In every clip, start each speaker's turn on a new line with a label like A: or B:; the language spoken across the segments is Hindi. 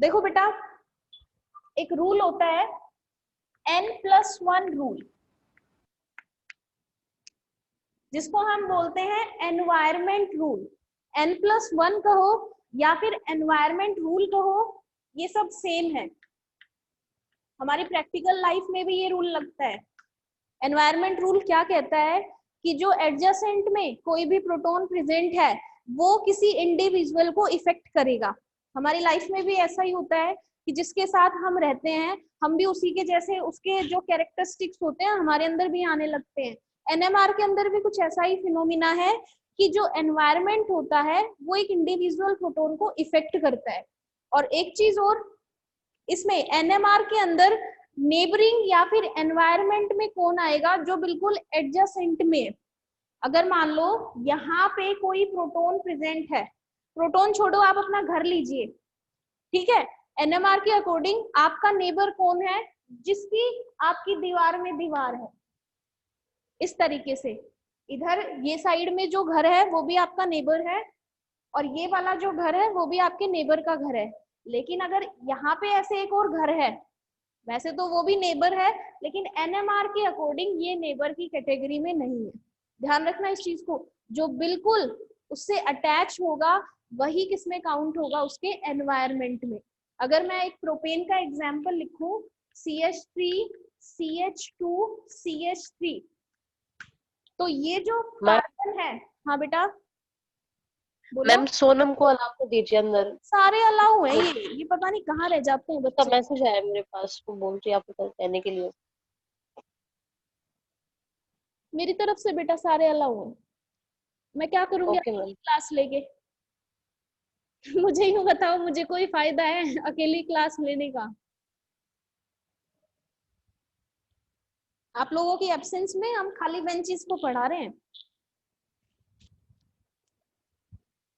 A: देखो बेटा, एक रूल होता है N+1 रूल, जिसको हम बोलते हैं एनवायरमेंट रूल। N+1 कहो या फिर एनवायरमेंट रूल कहो, ये सब सेम है। हमारी प्रैक्टिकल लाइफ में भी ये रूल लगता है। एनवायरमेंट रूल क्या कहता है कि जो एडजेसेंट में कोई भी प्रोटॉन प्रेजेंट है वो किसी इंडिविजुअल को इफेक्ट करेगा। हमारी लाइफ में भी ऐसा ही होता है कि जिसके साथ हम रहते हैं हम भी उसी के जैसे, उसके जो कैरेक्टरिस्टिक्स होते हैं हमारे अंदर भी आने लगते हैं। एनएमआर के अंदर भी कुछ ऐसा ही फिनोमिना है कि जो एनवायरमेंट होता है वो एक इंडिविजुअल प्रोटॉन को इफेक्ट करता है। और एक चीज और, इसमें एनएमआर के अंदर नेबरिंग या फिर एनवायरमेंट में कौन आएगा, जो बिल्कुल एडजेसेंट में। अगर मान लो यहाँ पे कोई प्रोटॉन प्रेजेंट है, प्रोटॉन छोड़ो आप अपना घर लीजिए, ठीक है, एनएमआर के अकॉर्डिंग आपका नेबर कौन है, जिसकी आपकी दीवार में दीवार है। इस तरीके से इधर ये साइड में जो घर है वो भी आपका नेबर है, और ये वाला जो घर है वो भी आपके नेबर का घर है। लेकिन अगर यहाँ पे ऐसे एक और घर है, वैसे तो वो भी नेबर है लेकिन एनएमआर के अकॉर्डिंग ये नेबर की कैटेगरी में नहीं है। ध्यान रखना इस चीज को, जो बिल्कुल उससे अटैच होगा वही किसमें काउंट होगा, उसके एनवायरमेंट में। अगर मैं एक प्रोपेन का एग्जांपल लिखूं, CH3 CH2 CH3, तो ये जो कार्बन है, हाँ बेटा बोलो।
B: मैम सोनम को अलाउ कर दीजिए अंदर।
A: सारे अलाउ है, ये पता नहीं कहाँ रह जाते हैं
B: उसका
A: बच्चे।
B: मैसेज आया मेरे पास, वो बोल रही है आपको कहने के लिए।
A: मेरी तरफ से बेटा सारे अलाउ है। मैं क्या करूंगी
B: ओके
A: अकेली
B: मैम।
A: क्लास लेके? मुझे यूं बताओ, मुझे कोई फायदा है अकेली क्लास लेने का? आप लोगों की एब्सेंस में हम खाली बेंचेस को पढ़ा रहे हैं।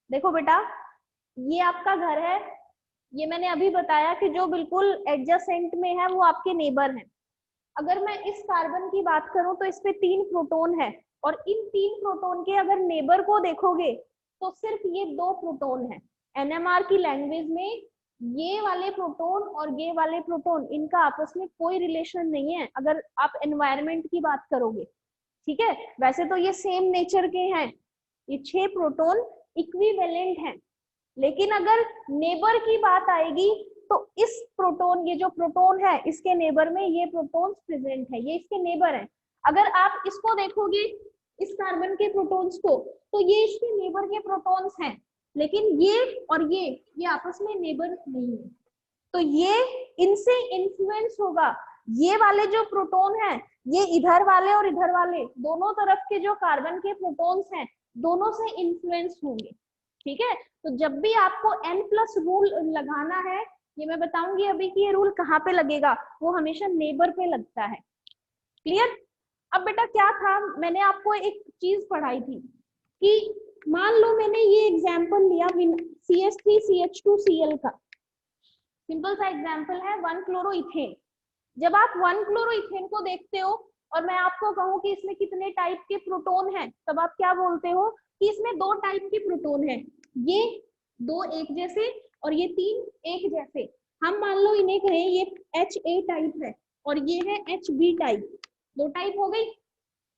A: देखो बेटा, ये आपका घर है, ये मैंने अभी बताया कि जो बिल्कुल एडजेसेंट में है वो आपके नेबर हैं। अगर मैं इस कार्बन की बात करूं तो इस पे 3 प्रोटॉन है, और इन 3 प्रोटॉन के अगर नेबर को देखोगे तो सिर्फ ये 2 प्रोटॉन है। एनएमआर की लैंग्वेज में ये वाले प्रोटॉन और ये वाले प्रोटॉन, इनका आपस में कोई रिलेशन नहीं है अगर आप एनवायरमेंट की बात करोगे, ठीक है। वैसे तो ये सेम नेचर के हैं, ये 6 प्रोटॉन इक्विवेलेंट हैं, लेकिन अगर नेबर की बात आएगी तो इस प्रोटॉन, ये जो प्रोटॉन है इसके नेबर में ये प्रोटॉन्स प्रेजेंट है, ये इसके नेबर है। अगर आप इसको देखोगे, इस कार्बन के प्रोटॉन्स को, तो ये इसके नेबर के प्रोटॉन्स हैं, लेकिन ये और ये आपस में नेबर नहीं है। तो ये इनसे इन्फ्लुएंस होगा, ये वाले जो प्रोटॉन है ये इधर वाले और इधर वाले दोनों तरफ के जो कार्बन के प्रोटॉन्स हैं दोनों से इन्फ्लुएंस होंगे, ठीक है। तो जब भी आपको N+ रूल लगाना है, ये मैं बताऊंगी अभी कि ये रूल कहाँ पे लगेगा, वो हमेशा नेबर पे लगता है। क्लियर? अब बेटा क्या था, मैंने आपको एक चीज पढ़ाई थी कि मान लो मैंने ये एग्जाम्पल लिया CH3CH2Cl का, सिंपल सा एग्जाम्पल है 1-क्लोरोइथेन। जब आप 1-क्लोरोइथेन को देखते हो और मैं आपको कहूं कि इसमें कितने टाइप के प्रोटॉन हैं, तब आप क्या बोलते हो कि इसमें 2 टाइप के प्रोटॉन हैं, ये 2 एक जैसे और ये 3 एक जैसे। हम मान लो इन्हें कहें ये HA टाइप है और ये है HB टाइप, 2 टाइप हो गई,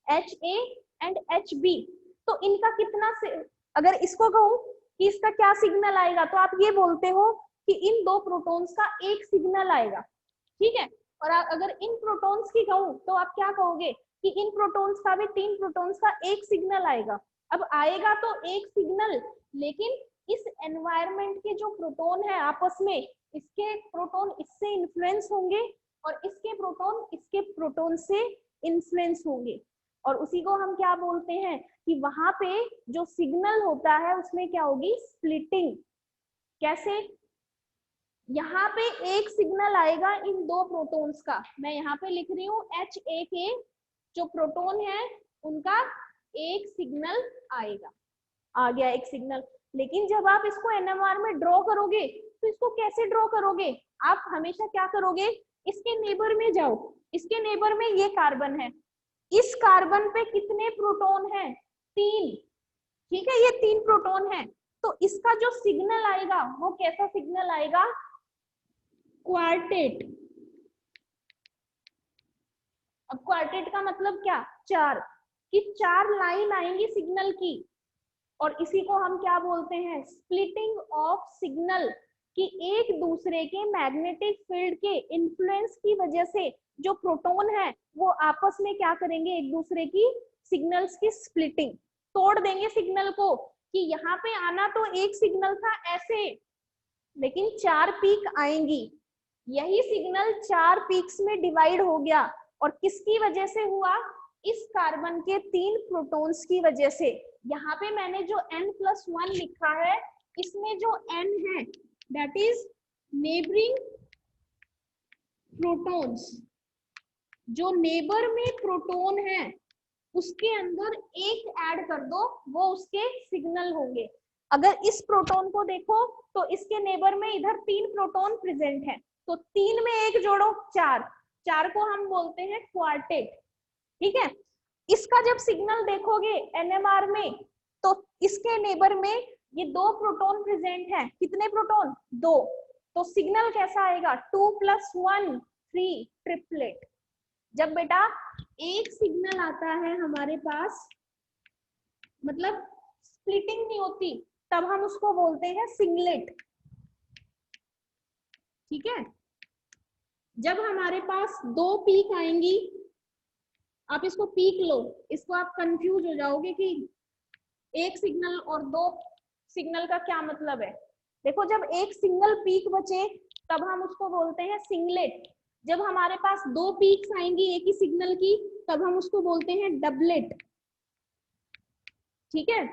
A: HA एंड HB। तो इनका कितना से, अगर इसको कहूं कि इसका क्या सिग्नल आएगा, तो आप ये बोलते हो कि इन 2 प्रोटॉन्स का एक सिग्नल आएगा, ठीक है। और अगर इन प्रोटॉन्स की कहूं तो आप क्या कहोगे कि इन प्रोटॉन्स का भी 3 प्रोटॉन्स का एक सिग्नल आएगा। अब आएगा तो एक सिग्नल, लेकिन इस एनवायरनमेंट के जो प्रोटॉन है आपस में, इसके प्रोटॉन इससे इन्फ्लुएंस होंगे और इसके प्रोटॉन इसके प्रोटॉन से इन्फ्लुएंस होंगे। और उसी को हम क्या बोलते हैं कि वहां पे जो सिग्नल होता है उसमें क्या होगी, स्प्लिटिंग। कैसे? यहाँ पे एक सिग्नल आएगा इन 2 प्रोटॉन्स का, मैं यहाँ पे लिख रही हूँ HA के जो प्रोटॉन है उनका एक सिग्नल आएगा, आ गया एक सिग्नल। लेकिन जब आप इसको NMR में ड्रॉ करोगे तो इसको कैसे ड्रॉ करोगे, आप हमेशा क्या करोगे, इसके नेबर में जाओ, इसके नेबर में ये कार्बन है, इस कार्बन पे कितने प्रोटॉन हैं, 3, ठीक है, ये 3 प्रोटॉन है। तो इसका जो सिग्नल आएगा वो कैसा सिग्नल आएगा, क्वार्टेट। अब क्वार्टेट का मतलब क्या, चार, कि चार लाइन आएंगी सिग्नल की, और इसी को हम क्या बोलते हैं, स्प्लिटिंग ऑफ सिग्नल, कि एक दूसरे के मैग्नेटिक फील्ड के इन्फ्लुएंस की वजह से जो प्रोटॉन है वो आपस में क्या करेंगे, एक दूसरे की सिग्नल्स की स्प्लिटिंग, तोड़ देंगे सिग्नल को, कि यहाँ पे आना तो एक सिग्नल था ऐसे, लेकिन चार पीक आएंगी, यही सिग्नल चार पीक्स में डिवाइड हो गया, और किसकी वजह से हुआ, इस कार्बन के 3 प्रोटॉन्स की वजह से। यहाँ पे मैंने जो n+1 लिखा है, इसमें जो n है दैट इज नेबरिंग प्रोटॉन्स, जो नेबर में प्रोटॉन है उसके अंदर एक ऐड कर दो, वो उसके सिग्नल होंगे। अगर इस प्रोटॉन को देखो तो इसके नेबर में इधर 3 प्रोटॉन प्रेजेंट है, तो 3 में एक जोड़ो, 4, 4 को हम बोलते हैं क्वार्टेट। ठीक है, इसका जब सिग्नल देखोगे एनएमआर में, तो इसके नेबर में ये 2 प्रोटॉन प्रेजेंट है, कितने प्रोटॉन, 2, तो सिग्नल कैसा आएगा, 2 + 1 3, ट्रिपलेट। जब बेटा एक सिग्नल आता है हमारे पास, मतलब स्प्लिटिंग नहीं होती, तब हम उसको बोलते हैं सिंगलेट। ठीक है, जब हमारे पास 2 पीक आएंगी, आप इसको पीक लो, इसको आप कंफ्यूज हो जाओगे कि एक सिग्नल और 2 सिग्नल का क्या मतलब है। देखो, जब एक सिंगल पीक बचे तब हम उसको बोलते हैं सिंगलेट, जब हमारे पास 2 पीक्स आएंगी एक ही सिग्नल की तब हम उसको बोलते हैं डबलेट। ठीक है,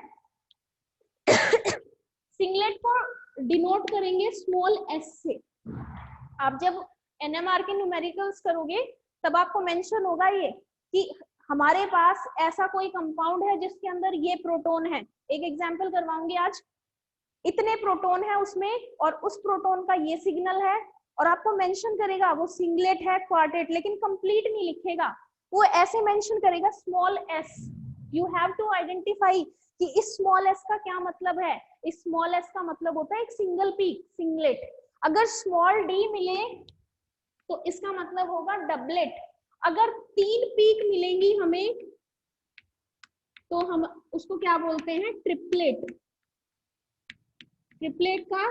A: सिंगलेट को डिनोट करेंगे स्मॉल s से। आप जब एनएमआर के न्यूमेरिकल्स करोगे तब आपको मेंशन होगा ये कि हमारे पास ऐसा कोई कंपाउंड है जिसके अंदर ये प्रोटॉन है। एक एग्जांपल करवाऊंगी आज, इतने प्रोटॉन है उसमें और उस प्रोटॉन का ये सिग्नल है, और आपको मेंशन करेगा वो सिंगलेट है, क्वार्टेट, लेकिन कंप्लीट नहीं लिखेगा, वो ऐसे मेंशन करेगा small s। You have to identify कि इस स्मॉल s का क्या मतलब है। इस स्मॉल s का मतलब होता है एक सिंगल पीक, सिंगलेट। अगर स्मॉल d मिले तो इसका मतलब होगा डबलेट। अगर 3 पीक मिलेंगी हमें तो हम उसको क्या बोलते हैं, ट्रिपलेट। ट्रिपलेट का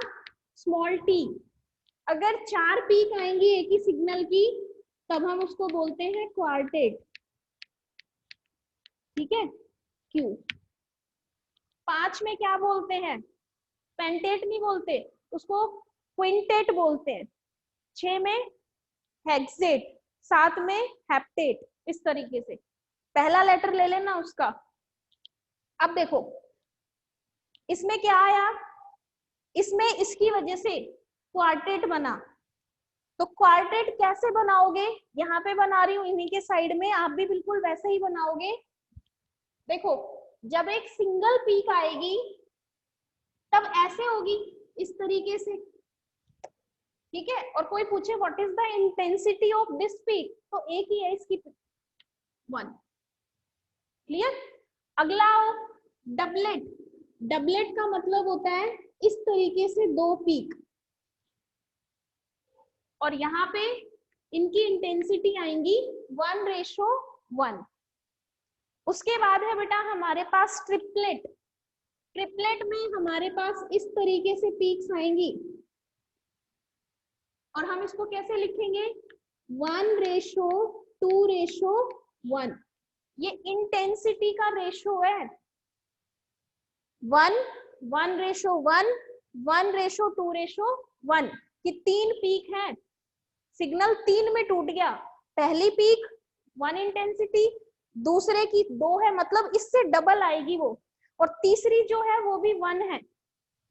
A: स्मॉल t। अगर 4 पीक आएंगी एक ही सिग्नल की तब हम उसको बोलते हैं क्वार्टेट। ठीक है, क्यू। 5 में क्या बोलते हैं, पेंटेट नहीं बोलते, उसको क्विंटेट बोलते हैं। 6 में हेक्सेट, 7 में हेप्टेट। इस तरीके से पहला लेटर ले लेना उसका। अब देखो इसमें क्या आया, इसमें इसकी वजह से क्वार्टेट बना। तो क्वार्टेट कैसे बनाओगे, यहाँ पे बना रही हूँ इन्हीं के साइड में, आप भी बिल्कुल वैसे ही बनाओगे। देखो, जब एक सिंगल पीक आएगी तब ऐसे होगी, इस तरीके से। ठीक है, और कोई पूछे what is the intensity of this peak, तो एक ही है इसकी, 1। क्लियर। अगला डबलेट। डबलेट का मतलब होता है इस तरीके से 2 पीक, और यहाँ पे इनकी इंटेंसिटी आएंगी 1:1। उसके बाद है बेटा हमारे पास ट्रिपलेट। ट्रिपलेट में हमारे पास इस तरीके से पीक्स आएंगी, और हम इसको कैसे लिखेंगे, 1:2:1। ये इंटेंसिटी का रेशो है, 1:1, 1:2:1, कि 3 पीक है, सिग्नल 3 में टूट गया। पहली पीक 1 इंटेंसिटी, दूसरे की 2 है, मतलब इससे डबल आएगी वो, और तीसरी जो है वो भी 1 है,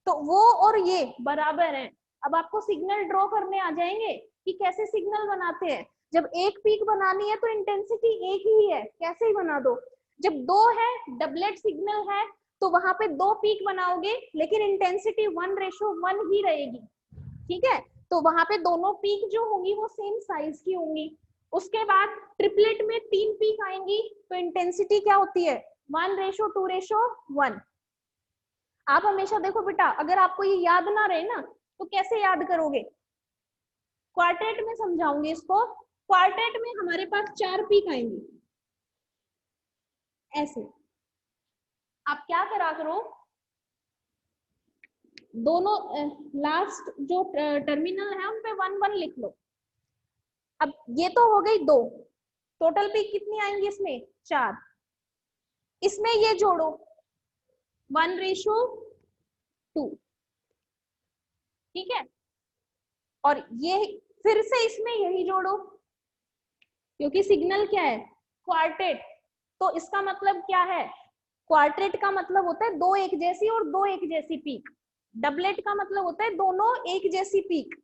A: तो वो और ये बराबर है। अब आपको सिग्नल ड्रॉ करने आ जाएंगे कि कैसे सिग्नल बनाते हैं। जब एक पीक बनानी है तो इंटेंसिटी एक ही है, कैसे ही बना दो। जब 2 है, डबलेट सिग्नल है, तो वहां पे 2 पीक बनाओगे लेकिन इंटेंसिटी 1:1 ही रहेगी। ठीक है, तो वहां पे दोनों पीक जो होंगी वो सेम साइज की होंगी। उसके बाद ट्रिपलेट में 3 पीक आएंगी तो इंटेंसिटी क्या होती है, 1:2:1। आप हमेशा देखो बेटा, अगर आपको ये याद ना रहे ना तो कैसे याद करोगे, क्वार्टेट में समझाऊंगी इसको। क्वार्टेट में हमारे पास 4 पीक आएंगी ऐसे। आप क्या करा करो, दोनों लास्ट जो टर्मिनल है उन पे 1 1 लिख लो। अब ये तो हो गई 2, टोटल पीक कितनी आएंगी इसमें 4। इसमें ये जोड़ो 1:2, ठीक है। और ये फिर से इसमें यही जोड़ो, क्योंकि सिग्नल क्या है क्वार्टेट, तो इसका मतलब क्या है, क्वार्टेट का मतलब होता है 2 एक जैसी और 2 एक जैसी पीक। डबलेट का मतलब होता है दोनों एक जैसी पीक।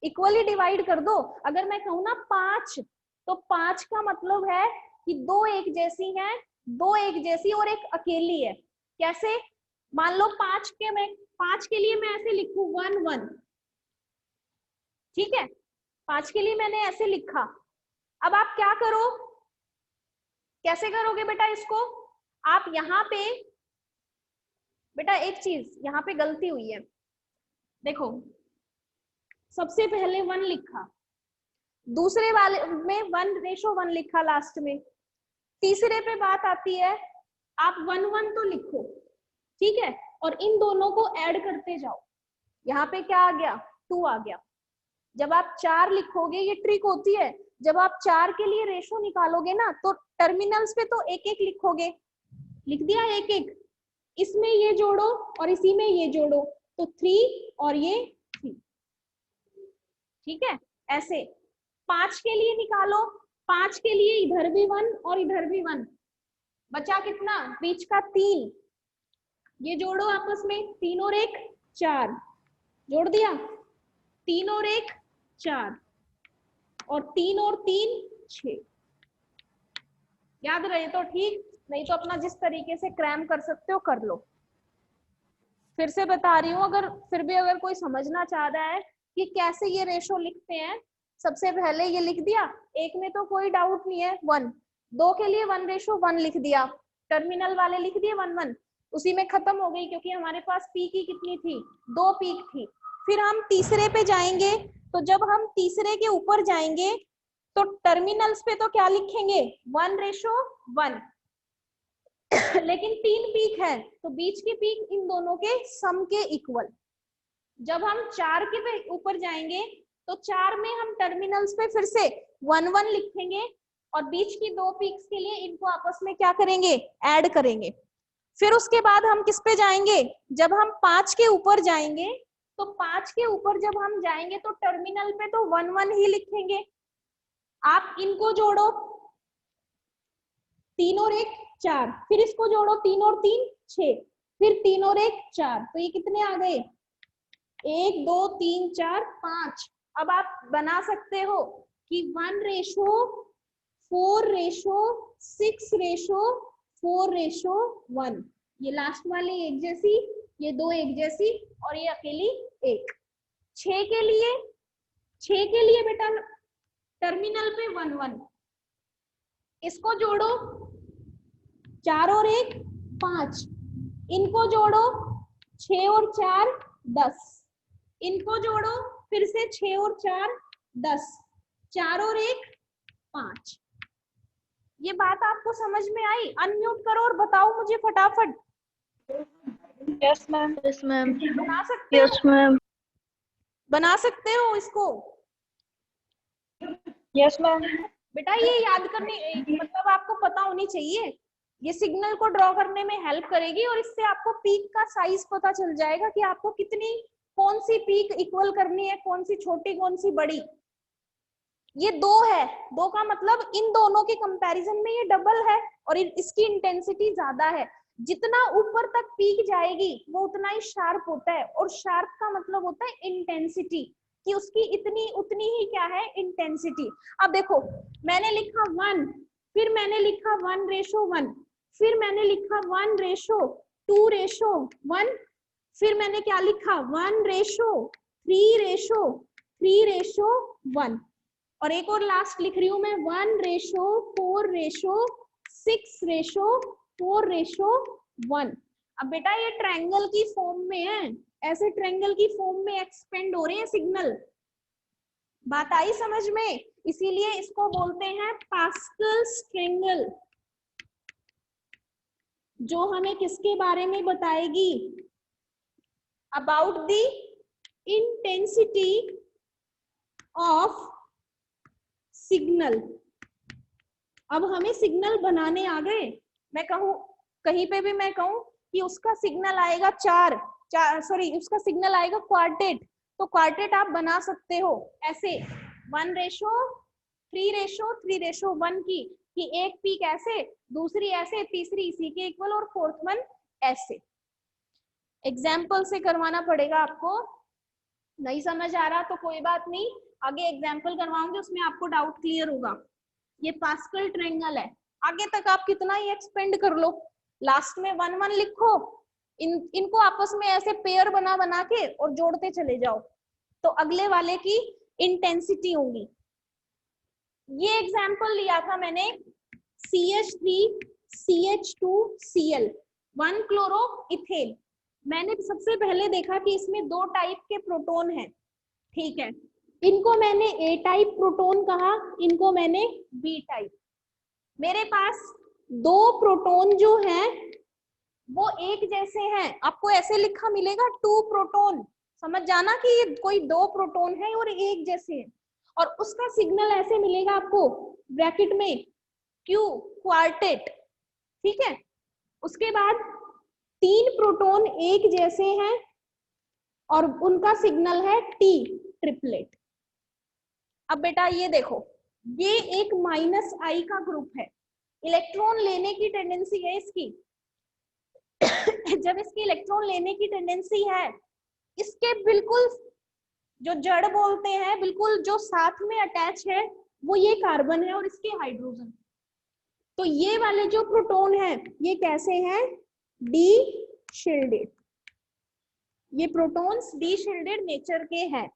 A: इक्वली डिवाइड कर दो। अगर मैं कहूँ ना 5, तो 5 का मतलब है कि 2 एक जैसी हैं, 2 एक जैसी और एक अकेली है। कैसे, मान लो 5 के लिए मैं ऐसे लिखूं 1 1, ठीक है। 5 के लिए मैंने ऐसे लिखा। अब आप क्या करो, कैसे करोगे बेटा इसको, आप यहाँ पे बेटा एक चीज यहाँ पे गलती हुई है, देखो सबसे पहले 1 लिखा, दूसरे वाले में 1:1 लिखा लास्ट में, तीसरे पे बात आती है आप 1 1 तो लिखो, ठीक है, और इन दोनों को ऐड करते जाओ। यहाँ पे क्या आ गया 2 आ गया। जब आप 4 लिखोगे, ये ट्रिक होती है, जब आप 4 के लिए रेशो निकालोगे ना तो टर्मिनल्स पे तो 1 1 लिखोगे, लिख दिया 1 1, इसमें ये जोड़ो और इसी में ये जोड़ो तो 3 और ये 3, ठीक है। ऐसे 5 के लिए निकालो, 5 के लिए इधर भी 1 और इधर भी 1, बचा कितना बीच का 3, ये जोड़ो आपस में, 3 और 1 4, जोड़ दिया, 3 और 1 4 और 3 और 3 6। याद रहे तो ठीक, नहीं तो अपना जिस तरीके से क्रैम कर सकते हो कर लो। फिर से बता रही हूँ, अगर फिर भी अगर कोई समझना चाह रहा है कि कैसे ये रेशो लिखते हैं, सबसे पहले ये लिख दिया, एक में तो कोई डाउट नहीं है 1, 2 के लिए 1:1 लिख दिया, टर्मिनल वाले लिख दिए 1 1, उसी में खत्म हो गई, क्योंकि हमारे पास पीक ही कितनी थी 2 पीक थी। फिर हम तीसरे पे जाएंगे, तो जब हम तीसरे के ऊपर जाएंगे तो टर्मिनल्स पे तो क्या लिखेंगे 1:1 लेकिन 3 पीक है तो बीच की पीक इन दोनों के सम के इक्वल। जब हम 4 के ऊपर जाएंगे तो 4 में हम टर्मिनल्स पे फिर से 1 1 लिखेंगे और बीच की 2 पीक्स के लिए इनको आपस में क्या करेंगे ऐड करेंगे। फिर उसके बाद हम किस पे जाएंगे, जब हम 5 के ऊपर जाएंगे तो 5 के ऊपर जब हम जाएंगे तो टर्मिनल पे तो 1 1 ही लिखेंगे। आप इनको जोड़ो, 3 और 1 4, फिर इसको जोड़ो 3 और 3 6, फिर 3 और 1 4, तो ये कितने आ गए 1 2 3 4 5। अब आप बना सकते हो कि 1:4:6:4:1, ये लास्ट वाली एक जैसी, ये 2 एक जैसी और ये अकेली 1। 6 के लिए बेटा टर्मिनल पे 1 1, इसको जोड़ो 4 और 1 5, इनको जोड़ो 6 और 4 10, इनको जोड़ो फिर से 6 और 4 10, 4 और 1 5। ये बात आपको समझ में आई? अनम्यूट करो और बताओ मुझे फटाफट।
B: यस मैम, यस मैम,
A: बना सकते
B: यस
A: हो,
B: मैम,
A: बना सकते हो इसको?
B: Yes ma'am.
A: बेटा ये याद करने मतलब आपको पता होनी चाहिए, ये सिग्नल को ड्रॉ करने में हेल्प करेगी और इससे आपको पीक का साइज पता चल जाएगा कि आपको कितनी कौन सी पीक इक्वल करनी है, कौन सी छोटी कौन सी बड़ी। ये 2 है, 2 का मतलब इन दोनों के कंपैरिजन में ये डबल है और इसकी इंटेंसिटी ज्यादा है। जितना ऊपर तक पीक जाएगी वो उतना ही शार्प होता है, और शार्प का मतलब होता है इंटेंसिटी, कि उसकी इतनी उतनी ही क्या है इंटेंसिटी। अब देखो मैंने लिखा 1, फिर मैंने लिखा 1:1, फिर मैंने लिखा 1:2:1, फिर मैंने क्या लिखा 1:3:3:1, और एक और लास्ट लिख रही हूं मैं 1:4:6:4:1। अब बेटा ये ट्रायंगल की फॉर्म में है, ऐसे ट्रायंगल की फॉर्म में एक्सपेंड हो रहे हैं सिग्नल। बात आई समझ में? इसीलिए इसको बोलते हैं पास्कल्स ट्रायंगल, जो हमें किसके बारे में बताएगी? About the intensity of signal. अब हमें सिग्नल बनाने आ गए। मैं कहूं, कहीं पे भी मैं कहूं कि उसका सिग्नल आएगा उसका सिग्नल आएगा क्वार्टेट, तो क्वार्टेट आप बना सकते हो ऐसे 1:3:3:1 की, कि एक पीक ऐसे, दूसरी ऐसे, तीसरी इसी के इक्वल और फोर्थ वन ऐसे। एग्जाम्पल से करवाना पड़ेगा आपको। नहीं समझ आ रहा तो कोई बात नहीं, आगे एग्जाम्पल करवाऊंगी, उसमें आपको डाउट क्लियर होगा। ये पास्कल ट्रायंगल है। आगे तक आप कितना ही एक्सपेंड कर लो, लास्ट में 1 1 लिखो, इनको आपस में ऐसे पेयर बना बना के और जोड़ते चले जाओ, तो अगले वाले की इंटेंसिटी होगी। ये एग्जाम्पल लिया था मैंने CH3CH2Cl 1 क्लोरो इथेन। मैंने सबसे पहले देखा कि इसमें 2 टाइप के प्रोटोन हैं, ठीक है, इनको मैंने ए टाइप प्रोटोन कहा, इनको मैंने बी टाइप। मेरे पास 2 प्रोटोन जो हैं वो एक जैसे हैं, आपको ऐसे लिखा मिलेगा 2 प्रोटोन, समझ जाना कि ये कोई 2 प्रोटोन है और एक जैसे हैं, और उसका सिग्नल ऐसे मिलेगा आपको ब्रैकेट में Q क्वार्टेट, ठीक है। उसके बाद 3 प्रोटोन एक जैसे हैं और उनका सिग्नल है T ट्रिपलेट। अब बेटा ये देखो, ये एक -I का ग्रुप है, इलेक्ट्रॉन लेने की टेंडेंसी है इसकी। जब इसकी इलेक्ट्रॉन लेने की टेंडेंसी है, इसके बिल्कुल जो जड़ बोलते हैं, बिल्कुल जो साथ में अटैच है, वो ये कार्बन है और इसके हाइड्रोजन। तो ये वाले जो प्रोटोन है ये कैसे हैं? D shielded. ये प्रोटॉन्स डी शील्डेड नेचर के हैं।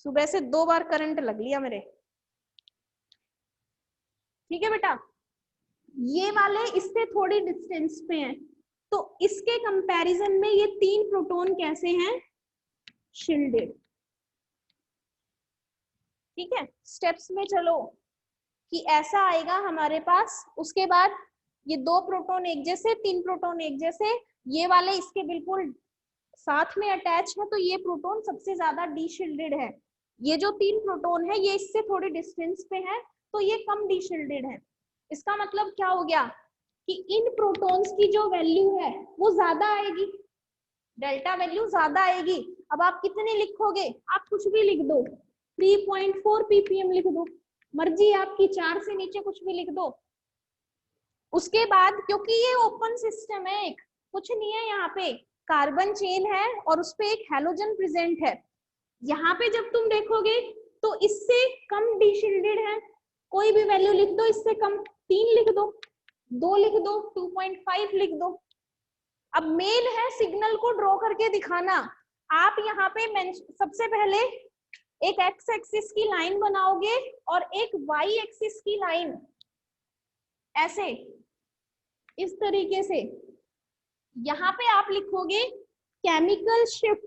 A: सुबह से 2 बार करंट लग लिया मेरे, ठीक है बेटा। ये वाले इससे थोड़ी डिस्टेंस पे हैं, तो इसके कंपैरिजन में ये 3 प्रोटॉन कैसे हैं? शील्डेड, ठीक है। स्टेप्स में चलो कि ऐसा आएगा हमारे पास। उसके बाद ये 2 प्रोटॉन एक जैसे, 3 प्रोटॉन एक जैसे, ये वाले इसके बिल्कुल साथ में अटैच है, तो ये प्रोटॉन सबसे ज्यादा डी शील्डेड है। ये जो 3 प्रोटॉन है ये इससे थोड़ी डिस्टेंस पे है, तो ये कम डी शील्डेड है। इसका मतलब क्या हो गया कि इन प्रोटॉन्स की जो वैल्यू है वो ज्यादा आएगी, डेल्टा वैल्यू ज्यादा आएगी। अब आप कितने लिखोगे? आप कुछ भी लिख दो, 3.4 ppm लिख दो, मर्जी आपकी, 4 से नीचे कुछ भी लिख दो। उसके बाद क्योंकि ये ओपन सिस्टम है, एक कुछ नहीं है, यहाँ पे कार्बन चेन है और उस पे एक हैलोजन प्रेजेंट है। यहाँ पे जब तुम देखोगे तो इससे कम डी शील्डेड है, कोई भी वैल्यू लिख दो, इससे कम 3 लिख दो, 2 लिख दो, 2.5 लिख दो। अब मेन है सिग्नल को ड्रॉ करके दिखाना। आप यहाँ पे सबसे पहले एक एक्स एक्सिस की लाइन बनाओगे और एक वाई एक्सिस की लाइन, ऐसे इस तरीके से। यहाँ पे आप लिखोगे केमिकल शिफ्ट,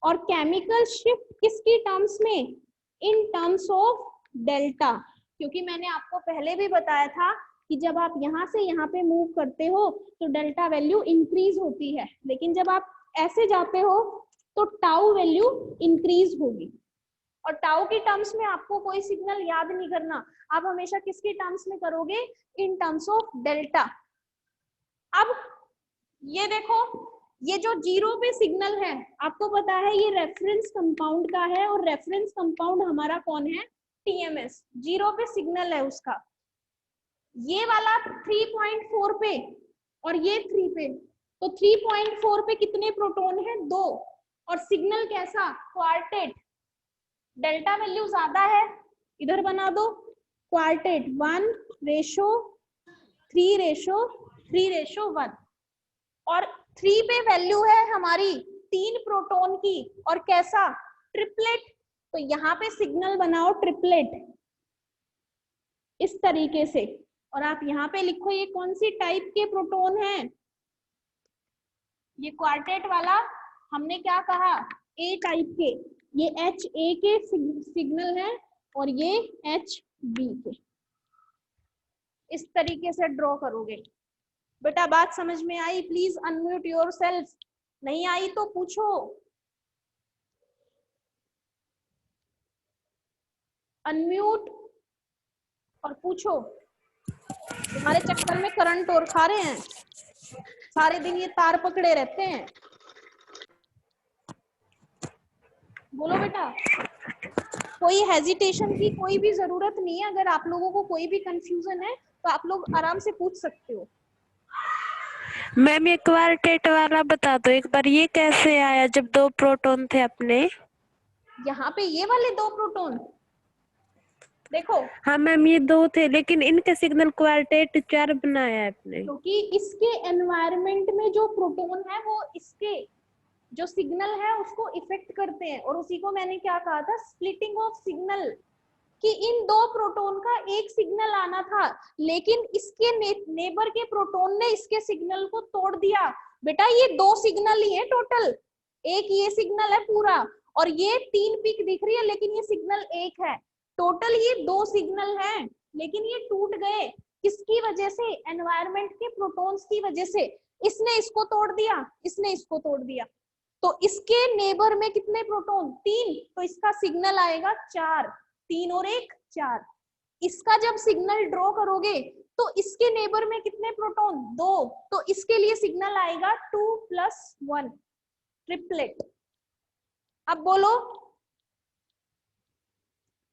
A: और केमिकल शिफ्ट किसकी टर्म्स में? इन टर्म्स ऑफ डेल्टा, क्योंकि मैंने आपको पहले भी बताया था कि जब आप यहाँ से यहाँ पे मूव करते हो तो डेल्टा वैल्यू इंक्रीज होती है, लेकिन जब आप ऐसे जाते हो तो टाउ वैल्यू इंक्रीज होगी। और टाउ की टर्म्स में आपको कोई सिग्नल याद नहीं करना, आप हमेशा किसकी टर्म्स में करोगे? In terms of delta. अब ये देखो, ये जो 0 पे सिग्नल है, आपको पता है ये रेफरेंस कंपाउंड का है, और रेफरेंस कंपाउंड हमारा कौन है? TMS। 0 पे सिग्नल है उसका। ये वाला 3.4 पे और ये 3 पे, तो 3.4 पे कितने प्रोटॉन है? 2, और सिग्नल कैसा? क्वार्टेट। डेल्टा वैल्यू ज्यादा है, इधर बना दो क्वार्टेट 1:3:3:1, और 3 पे वैल्यू है हमारी 3 प्रोटॉन की, और कैसा? ट्रिपलेट। तो यहाँ पे सिग्नल बनाओ ट्रिपलेट इस तरीके से, और आप यहाँ पे लिखो ये कौन सी टाइप के प्रोटॉन है? ये क्वार्टेट वाला हमने क्या कहा? ए टाइप के। ये HA के सिग्नल है और ये HB के। इस तरीके से ड्रॉ करोगे। बेटा बात समझ में आई? Please unmute yourself. नहीं आई तो पूछो। अनम्यूट और पूछो। तुम्हारे चक्कर में करंट और खा रहे हैं, सारे दिन ये तार पकड़े रहते हैं। बोलो बेटा। कोई हेजिटेशन की कोई भी जरूरत नहीं है। अगर आप लोगों को कोई भी कंफ्यूजन है तो आप लोग आराम से पूछ सकते हो।
C: मैम ये क्वार्टेट वाला बता दो एक बार, ये कैसे आया जब 2 प्रोटॉन थे अपने?
A: यहाँ पे ये वाले 2 प्रोटॉन देखो।
C: हाँ मैम ये 2 थे, लेकिन इनके सिग्नल क्वार्टेट 4 बनाया है आपने।
A: क्योंकि इसके एनवायरनमेंट में जो प्रोटॉन है वो इसके जो सिग्नल है उसको इफेक्ट करते हैं, और उसी को मैंने क्या कहा था, स्प्लिटिंग ऑफ सिग्नल, कि इन 2 प्रोटॉन का एक सिग्नल आना था, लेकिन इसके नेबर के प्रोटॉन ने इसके सिग्नल को तोड़ दिया। बेटा ये 2 सिग्नल ही है टोटल, एक ये सिग्नल है पूरा, और ये 3 पिक दिख रही है लेकिन ये सिग्नल एक है। टोटल ये 2 सिग्नल हैं, लेकिन ये टूट गए किसकी वजह से? एनवायरनमेंट के प्रोटॉन्स की वजह से। इसने इसको तोड़ दिया, इसने इसको तोड़ दिया, तो इसके नेबर में कितने प्रोटॉन? 3, तो इसका सिग्नल आएगा 4। 3 और 1 4। इसका जब सिग्नल ड्रॉ करोगे तो इसके नेबर में कितने प्रोटॉन? 2, तो इसके लिए सिग्नल आएगा 2 + 1 ट्रिपलेट। अब बोलो,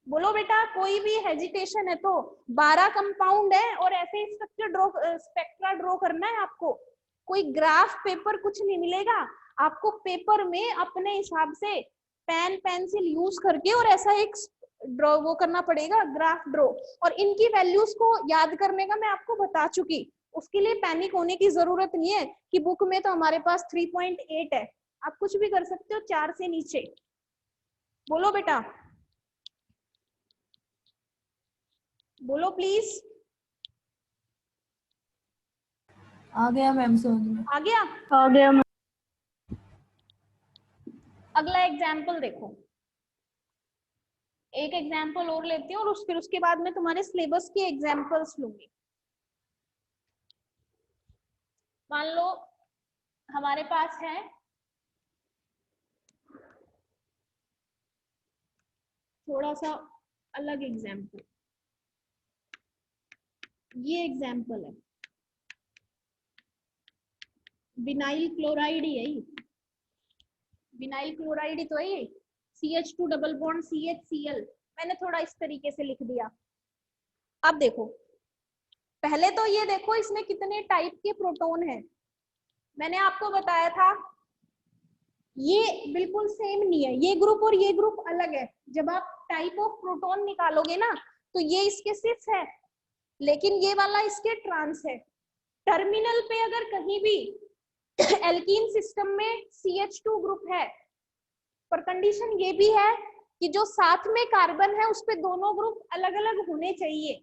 A: बोलो बेटा, कोई भी हेजिटेशन है तो 12 कंपाउंड है और ऐसे स्ट्रक्चर स्पेक्ट्रा ड्रॉ करना है आपको। कोई ग्राफ पेपर कुछ नहीं मिलेगा आपको, पेपर में अपने हिसाब से पेन पेंसिल यूज करके और ऐसा एक ड्रॉ वो करना पड़ेगा, ग्राफ ड्रॉ। और इनकी वैल्यूज को याद करने का मैं आपको बता चुकी, उसके लिए पैनिक होने की जरूरत नहीं है कि बुक में तो हमारे पास 3.8 है, आप कुछ भी कर सकते हो 4 से नीचे। बोलो बेटा, बोलो प्लीज।
B: आ गया मैम समझ में।
A: आ गया?
B: आ गया मैम।
A: अगला एग्जाम्पल देखो, एक एग्जाम्पल और लेती हूँ और फिर उसके बाद में तुम्हारे सिलेबस के एग्जाम्पल्स लूंगी। मान लो हमारे पास है थोड़ा सा अलग एग्जाम्पल, ये एग्जाम्पल है विनाइल क्लोराइड ही है, विनाइल क्लोराइड ही तो है ये, CH2 डबल बॉन्ड CHCl, मैंने थोड़ा इस तरीके से लिख दिया। अब देखो, पहले तो ये देखो इसमें कितने टाइप के प्रोटॉन हैं। मैंने आपको बताया था ये बिल्कुल सेम नहीं है, ये ग्रुप और ये ग्रुप अलग है। जब आप टाइप ऑफ प्रोटॉन निकालोगे ना तो ये इसके सिस है, लेकिन ये वाला इसके ट्रांस है। टर्मिनल पे अगर कहीं भी एल्कीन सिस्टम में CH2 ग्रुप है, पर कंडीशन ये भी है कि जो साथ में कार्बन है उस पे दोनों ग्रुप अलग अलग होने चाहिए,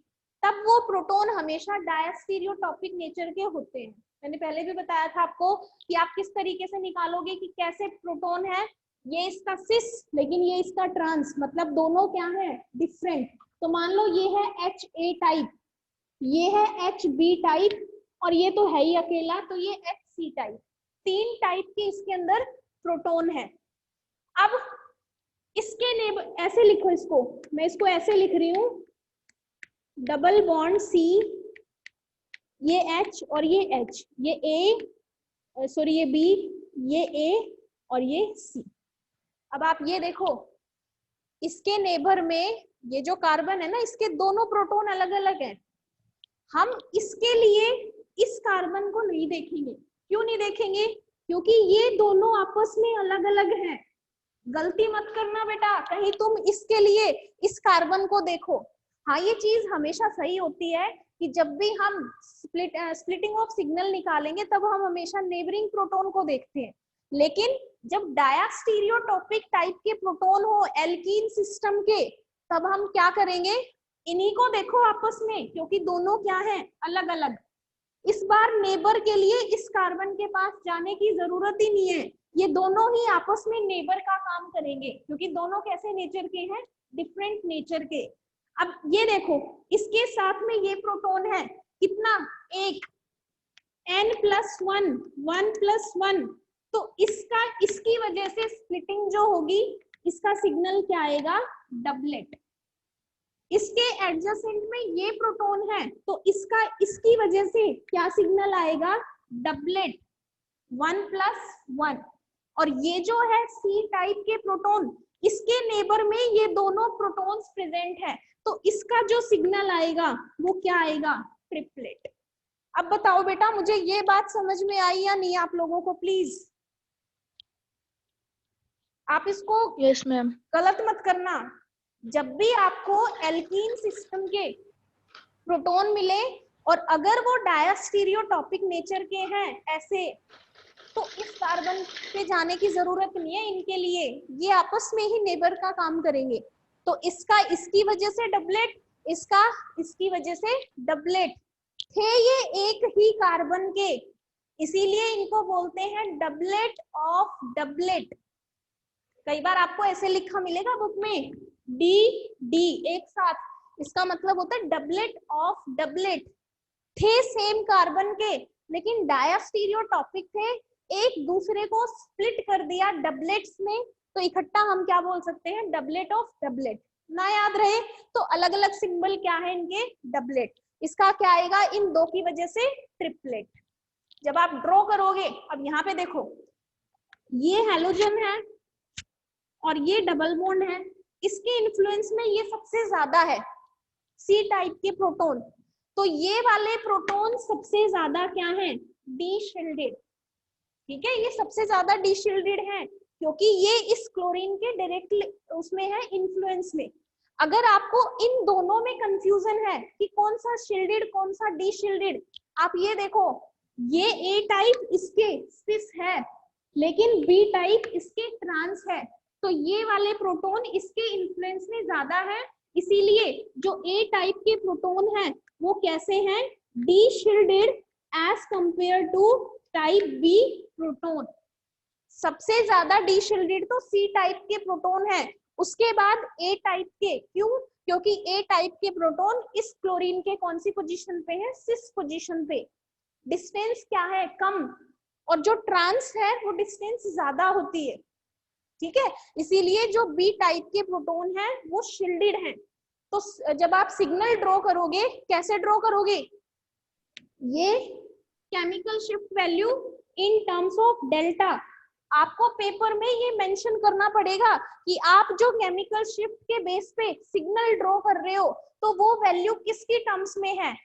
A: तब वो प्रोटॉन हमेशा डायस्टीरियोटॉपिक नेचर के होते हैं। मैंने पहले भी बताया था आपको कि आप किस तरीके से निकालोगे कि कैसे प्रोटॉन है, ये इसका सिस लेकिन ये इसका ट्रांस, मतलब दोनों क्या है? डिफरेंट। तो मान लो ये है HA टाइप, ये है HB टाइप, और ये तो है ही अकेला, तो ये HC टाइप। 3 टाइप के इसके अंदर प्रोटॉन है। अब इसके नेबर ऐसे लिखो, इसको मैं इसको ऐसे लिख रही हूं, डबल बॉन्ड C, ये H और ये H, ये A सॉरी ये B, ये A और ये C। अब आप ये देखो, इसके नेबर में ये जो कार्बन है ना, इसके दोनों प्रोटॉन अलग अलग हैं। हम इसके लिए इस कार्बन को नहीं देखेंगे। क्यों नहीं देखेंगे? क्योंकि ये दोनों आपस में अलग अलग हैं। गलती मत करना बेटा, कहीं तुम इसके लिए इस कार्बन को देखो। हाँ, ये चीज हमेशा सही होती है कि जब भी हम स्प्लिटिंग ऑफ सिग्नल निकालेंगे तब हम हमेशा नेबरिंग प्रोटॉन को देखते हैं, लेकिन जब डायस्टीरियोटॉपिक टाइप के प्रोटॉन हो एल्कीन सिस्टम के, तब हम क्या करेंगे? इन्हीं को देखो आपस में, क्योंकि दोनों क्या है? अलग अलग। इस बार नेबर के लिए इस कार्बन के पास जाने की जरूरत ही नहीं है, ये दोनों ही आपस में नेबर का काम करेंगे, क्योंकि दोनों कैसे नेचर के हैं, डिफरेंट नेचर के। अब ये देखो, इसके साथ में ये प्रोटॉन है कितना, एक, n+1, 1+1, तो इसका, इसकी वजह से स्प्लिटिंग जो होगी, इसका सिग्नल क्या आएगा, डबलेट। इसके एडजेसेंट में ये प्रोटॉन है, तो इसका, इसकी वजह से क्या सिग्नल आएगा, डबलेट, 1+1। और ये जो है सी टाइप के प्रोटॉन, इसके नेबर में ये दोनों प्रोटॉन्स प्रेजेंट है, तो इसका जो सिग्नल आएगा वो क्या आएगा, ट्रिपलेट। अब बताओ बेटा, मुझे ये बात समझ में आई या नहीं आप लोगों को, प्लीज आप इसको
B: यस मैम।
A: गलत मत करना। जब भी आपको एल्कीन सिस्टम के प्रोटॉन मिले और अगर वो डायस्टीरियोटॉपिक नेचर के हैं ऐसे, तो इस कार्बन पे जाने की जरूरत नहीं है इनके लिए, ये आपस में ही नेबर का काम करेंगे। तो इसका इसकी वजह से डबलेट, इसका इसकी वजह से डबलेट, थे ये एक ही कार्बन के, इसीलिए इनको बोलते हैं डबलेट ऑफ डबलेट। कई बार आपको ऐसे लिखा मिलेगा बुक में, डी डी एक साथ, इसका मतलब होता है डबलेट ऑफ डबलेट। थे सेम कार्बन के, लेकिन डायस्टीरियोटॉपिक थे, एक दूसरे को स्प्लिट कर दिया डबलेट्स में, तो इकट्ठा हम क्या बोल सकते हैं, डबलेट ऑफ डबलेट। ना याद रहे तो अलग अलग सिंबल क्या है इनके, डबलेट। इसका क्या आएगा, इन दो की वजह से ट्रिपलेट। जब आप ड्रॉ करोगे, अब यहाँ पे देखो, ये हैलोजन है और ये डबल बॉन्ड है, इसके इन्फ्लुएंस में ये सबसे ज्यादा है, सी टाइप के प्रोटॉन। तो ये वाले प्रोटॉन सबसे ज्यादा क्या है, डी शील्डेड। ठीक है, ये सबसे ज्यादा डी शील्डेड है, क्योंकि ये इस क्लोरीन के डायरेक्ट उसमें है, इन्फ्लुएंस में। अगर आपको इन दोनों में कंफ्यूजन है कि कौन सा शील्डेड कौन सा डी शील्डेड, आप ये देखो, ये ए टाइप इसके सिस है, लेकिन बी टाइप इसके ट्रांस है, तो ये वाले प्रोटॉन इसके इन्फ्लुएंस में ज्यादा है, इसीलिए जो ए टाइप के प्रोटॉन है वो कैसे हैं, deshielded as compared to type B proton. सबसे ज्यादा डी शील्डेड तो सी टाइप के प्रोटॉन है, उसके बाद ए टाइप के। क्यों, क्योंकि ए टाइप के प्रोटॉन इस क्लोरीन के कौन सी पोजीशन पे है, सिस पोजीशन पे, डिस्टेंस क्या है, कम, और जो ट्रांस है वो डिस्टेंस ज्यादा होती है। ठीक है, इसीलिए जो बी टाइप के प्रोटॉन है वो शील्डेड है। तो जब आप सिग्नल ड्रॉ करोगे, कैसे ड्रॉ करोगे, ये chemical shift value in terms of delta. आपको पेपर में ये मेंशन करना पड़ेगा कि आप जो केमिकल शिफ्ट के बेस पे सिग्नल ड्रॉ कर रहे हो, तो वो वैल्यू किसकी टर्म्स में है,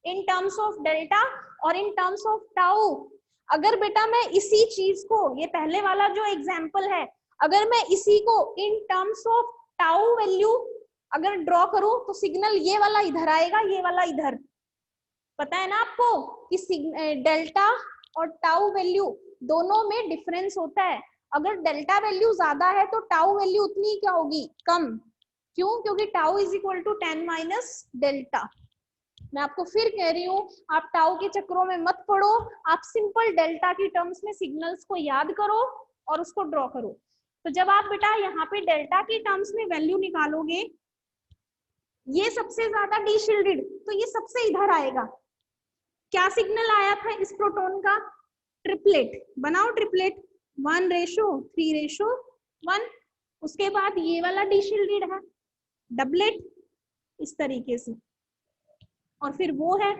A: इन टर्म्स ऑफ डेल्टा और इन टर्म्स ऑफ टाउ। अगर बेटा मैं इसी चीज को, ये पहले वाला जो एग्जांपल है, अगर मैं इसी को in terms of tau value अगर ड्रॉ करूं, तो सिग्नल ये वाला इधर आएगा, ये वाला इधर। पता है ना आपको कि डेल्टा और टाउ वैल्यू दोनों में डिफरेंस होता है। अगर डेल्टा वैल्यू ज्यादा है तो टाउ वैल्यू उतनी क्या होगी, कम। क्यों, क्योंकि tau is equal to 10 - delta. मैं आपको फिर कह रही हूँ, आप टाउ के चक्रों में मत पड़ो, आप सिंपल डेल्टा की टर्म्स में सिग्नल्स को याद करो और उसको ड्रॉ करो। तो जब आप बेटा यहाँ पे डेल्टा की टर्म्स में वैल्यू निकालोगे, ये सबसे ज्यादा डी शील्डेड, तो ये सबसे इधर आएगा। क्या सिग्नल आया था इस प्रोटॉन का, ट्रिपलेट। बनाओ ट्रिपलेट, 1:3:1। उसके बाद ये वाला डी शील्डेड है, डबलेट इस तरीके से, और फिर वो है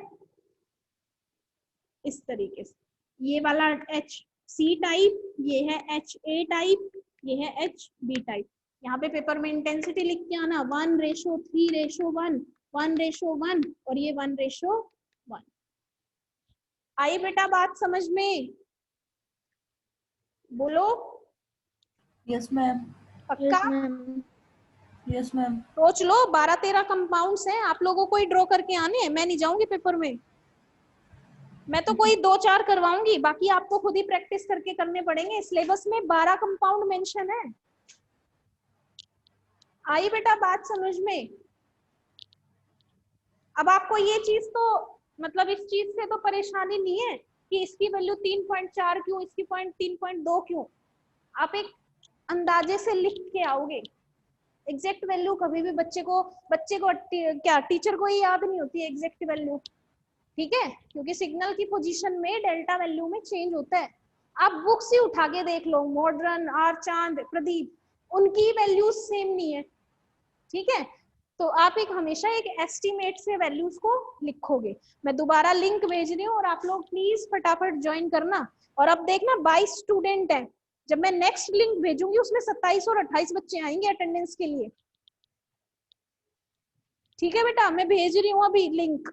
A: इस तरीके से, ये वाला HC टाइप, ये है HA टाइप, ये है HB टाइप। यहाँ पे पेपर में इंटेंसिटी लिख के आना, 1:3:1, 1:1 और ये 1:1। आई बेटा बात समझ में, बोलो।
B: Yes ma'am.
A: पक्का,
B: यस मैम।
A: सोच लो, 12-13 कंपाउंड्स हैं, आप लोगों को ही ड्रॉ करके आने हैं, मैं नहीं जाऊंगी पेपर में। मैं तो कोई 2-4 करवाऊंगी, बाकी आपको खुद ही प्रैक्टिस करके करने पड़ेंगे। सिलेबस में 12 कंपाउंड मेंशन है। आई बेटा बात समझ में। अब आपको ये चीज तो मतलब इस चीज से तो परेशानी नहीं है कि इसकी वैल्यू 3.4 क्यों, इसकी 3.2 क्यों। आप एक अंदाजे से लिख के आओगे। एग्जैक्ट वैल्यू कभी भी बच्चे को क्या टीचर को ही याद नहीं होती है एग्जैक्ट वैल्यू, ठीक है, क्योंकि सिग्नल की पोजीशन में डेल्टा वैल्यू में चेंज होता है। आप बुक्स ही उठा के देख लो, मॉडर्न, आर चांद, प्रदीप, उनकी वैल्यूज सेम नहीं है, ठीक है। तो आप एक हमेशा एक एस्टिमेट से वैल्यूज को लिखोगे। मैं दोबारा लिंक भेज रही हूँ और आप लोग प्लीज फटाफट ज्वाइन करना। और अब देखना 22 स्टूडेंट है, जब मैं नेक्स्ट लिंक भेजूंगी उसमें 27 और 28 बच्चे आएंगे अटेंडेंस के लिए, ठीक है बेटा। मैं भेज रही हूँ अभी लिंक।